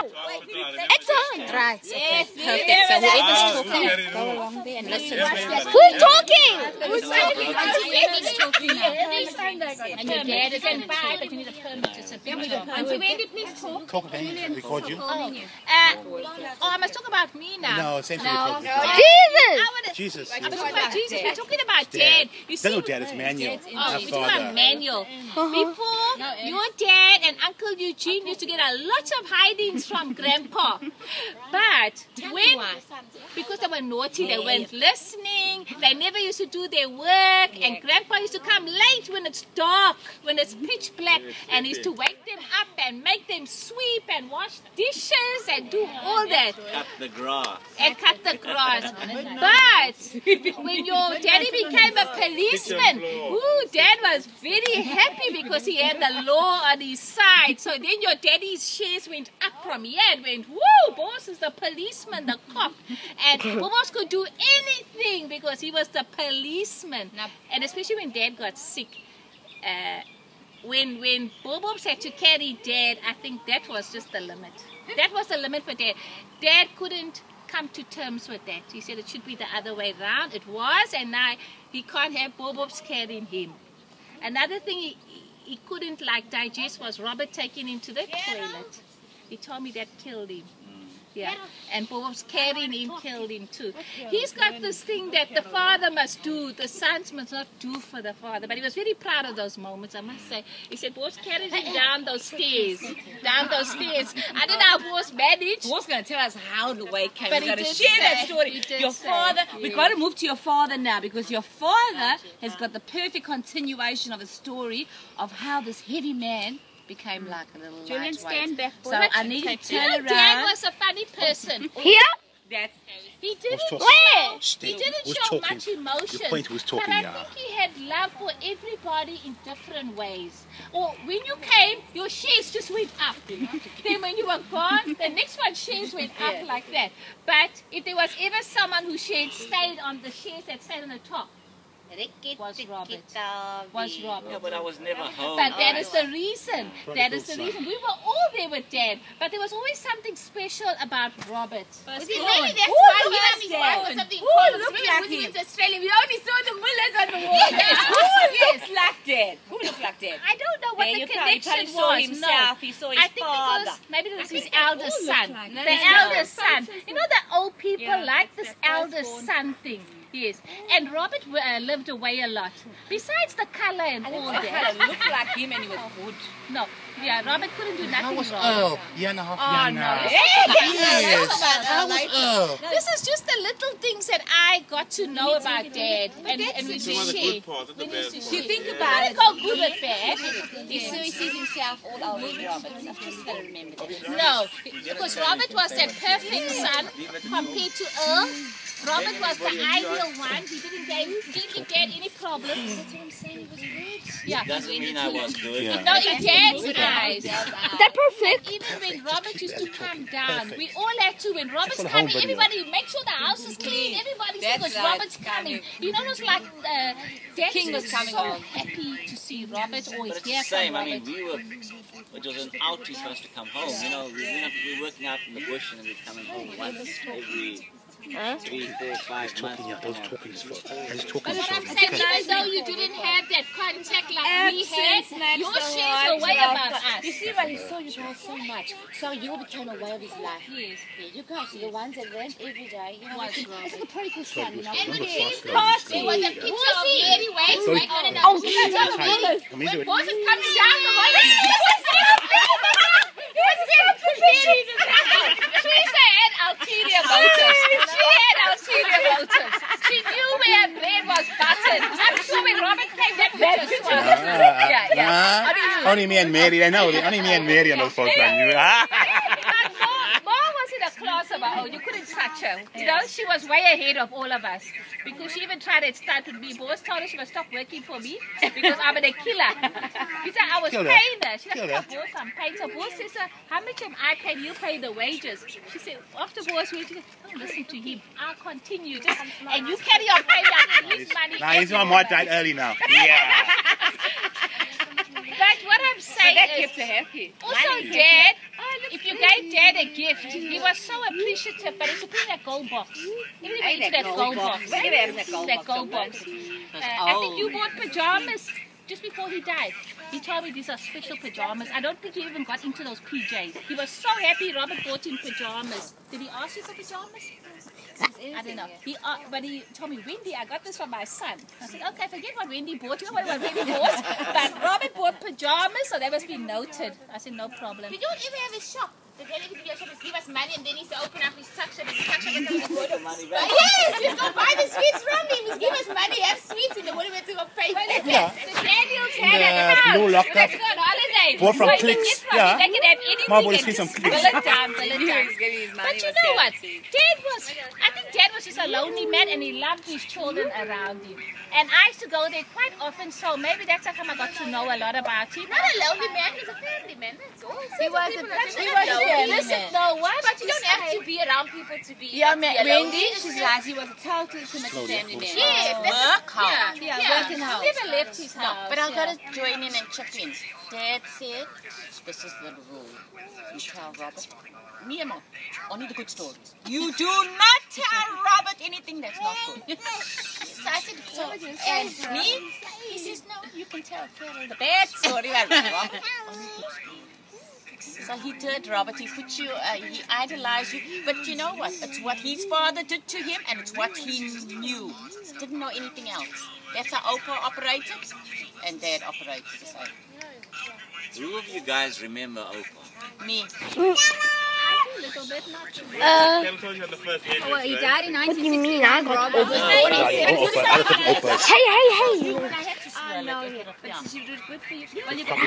It's on. Right. Yes, perfect. So whoever's talking, go along there and listen. Who's talking? Who's talking? Whoever's talking now. And your dad is in buy, but you need a permit to sit. Auntie, when did we talk? Talk again. Record you. I must talk about me now. No, same thing. No. Jesus. Jesus. I'm talking about Jesus. We're talking about Dad. You see, no, Dad, it's Manuel. Oh, we're talking about Manuel. Before, your dad and Uncle Eugene used to get a lot of hidings from Grandpa. But because they were naughty, they weren't listening, they never used to do their work, and Grandpa used to come late when it's dark, when it's pitch black, and he used to wake them up and make them sweep and wash dishes and do all that. Cut the grass. And cut the grass. But when your daddy became a policeman, Dad was very happy because he had the law on his side. So then your daddy's shares went up from here and went, woo, boss is the policeman, the cop. And Bobos could do anything because he was the policeman. And especially when Dad got sick, when Bobos had to carry Dad, I think that was just the limit. That was the limit for Dad. Dad couldn't come to terms with that. He said it should be the other way around. It was, and now he can't have Bobos carrying him. Another thing he couldn't digest was Robert taking him to the toilet. He told me that killed him. Yeah, and Bob's carrying him killed him too. He's got this thing that the father must do, the sons must not do for the father. But he was very proud of those moments, I must say. He said, Bob's carried him down those stairs. Down those stairs. I don't know how Bob's managed. Bob's going to tell us how the way came. But We've got to share that story. Your father, we've got to move to your father now, because your father has got the perfect continuation of a story of how this heavy man became like a little Julian, stand back. So I need to turn around. Dad was a funny person. Here? He didn't show much emotion. Your point was talking, but I think he had love for everybody in different ways. Or when you came, your shares just went up. Then when you were gone, the next one shares went up like that. But if there was ever someone who stayed on the shares that stayed on the top, was Robert. Yeah, but I was never home. But that is the reason. That is the reason. We were all there with Dad, but there was always something special about Robert. Maybe that's why he and his wife was something important. When we went to Australia, we only saw the mullahs on the wall. Yes, like Dad. Who looked like Dad? I don't know what the connection was. Saw himself. He saw his father. Because maybe it was his eldest son. The eldest son. You know the old people like this eldest son thing. Yes, and Robert lived away a lot. Besides the color and all that. It looked like him and he was good. No, yeah, Robert couldn't do nothing How was wrong. Earl? Year and a half younger. Yes. How was Earl? This is just the little things that I got to know about Dad, and we should share. You think about it. Go good with bad. He sees himself all over Robert. I've just got to remember that. No, because Robert was that perfect son compared to Earl. Robert was the ideal one. He didn't give Dad any problems. That's what I'm saying. He was good. Yeah. Doesn't mean I was good. Yeah. No, in Dad's eyes. They're perfect. Even when Robert used to come down, we all had to. When Robert's coming, everybody make sure the house is clean. Everybody said, because Robert's coming. You know, it was like Dad King was coming so home. happy to see Robert or But it's hear the same. from I mean, Robert. it was an outing for us to come home. You know, we were working out in the bush and we're coming home once every 3, 4, 5 months. Those talking is for. But what I'm saying, even though you didn't have that contact like we had, your shares were way about us. You see, when he saw you guys so much, so you became aware of his life. Yes. Yeah, you guys are the ones that went every day. You know, it's like a prodigal son, you know. And when Yeah. there was a picture of Mary waiting on an Oh, when boss is coming down the way, Teresa had ulterior motives. She had ulterior motives. She knew where her bread was buttered. I'm sure when Robert came, that picture was. Yeah. Only me and Mary. I know. Only me and Mary on those photos. But Ma was in a class of her own. You couldn't touch her. You know, she was way ahead of all of us. Because she even tried to start with me. Boss told her she must stop working for me because I'm a killer. He said I was paying her. She said, Boss, I'm paying. So Boss says, how much am I paying? You pay the wages. She said, after Boss went, she said, don't listen to him. I'll continue. And you carry on paying his money. Nah, his mom died early now. Yeah. But what I'm saying That is, kept her happy. also Dad, if you gave Dad a gift, he was so appreciative, but he should put in that gold box. Even if you into that gold box. Look at that That gold box. I think you bought pajamas just before he died. He told me these are special pajamas. I don't think he even got into those PJs. He was so happy Robert bought him pajamas. Did he ask you for pajamas? I don't know. But he told me, Wendy, I got this for my son. I said, okay, forget what Wendy bought. You know what Wendy bought? But Robert bought pajamas, so that must be noted. I said, no problem. Did you ever have a shop? The guy everything your shop is give us money and then he's to open up his tuck shop and his tuck shop and then go to money. Yes, he's going to buy the sweets from him. He's give us money, have sweets in the morning to go pay for it. Yeah. The Daniels had a house. Blue locked up. Let's go on holiday. Bought from Where you Clicks. get from. Yeah. They can have anything. My boys and see some just Clicks. Bill it down, bill it He down. was getting his money. But you know what? I think Dad was just a lonely man and he loved his children around him. And I used to go there quite often, so maybe that's how come I got to know a lot about him. Not a lonely man, he's a family man. That's all. He was a family Listen, no, what? But you don't have to be around people to be. Yeah, lonely. Wendy, she's right. He was a total committed family man. Yes, Work hard. Yeah, working hard. He never left his house. But I've got to join in and chip in. Dad said, this is the rule. You tell Robert, me and Mom, only the good stories. You do not tell Robert anything that's not good. So I said, so, and me, he says, no, you can tell Carol the bad story about Robert. Only good stories. So he did, Robert. He put you, he idolized you. But you know what? It's what his father did to him, and it's what he knew. Didn't know anything else. That's how Opa operated, and Dad operated the same. Who of you guys remember Opa? Me. A little bit, not too much. Well, he died in 1969. What do you mean? I got Other Opas. Hey, hey, hey. I know, but she did good for you. Well, you got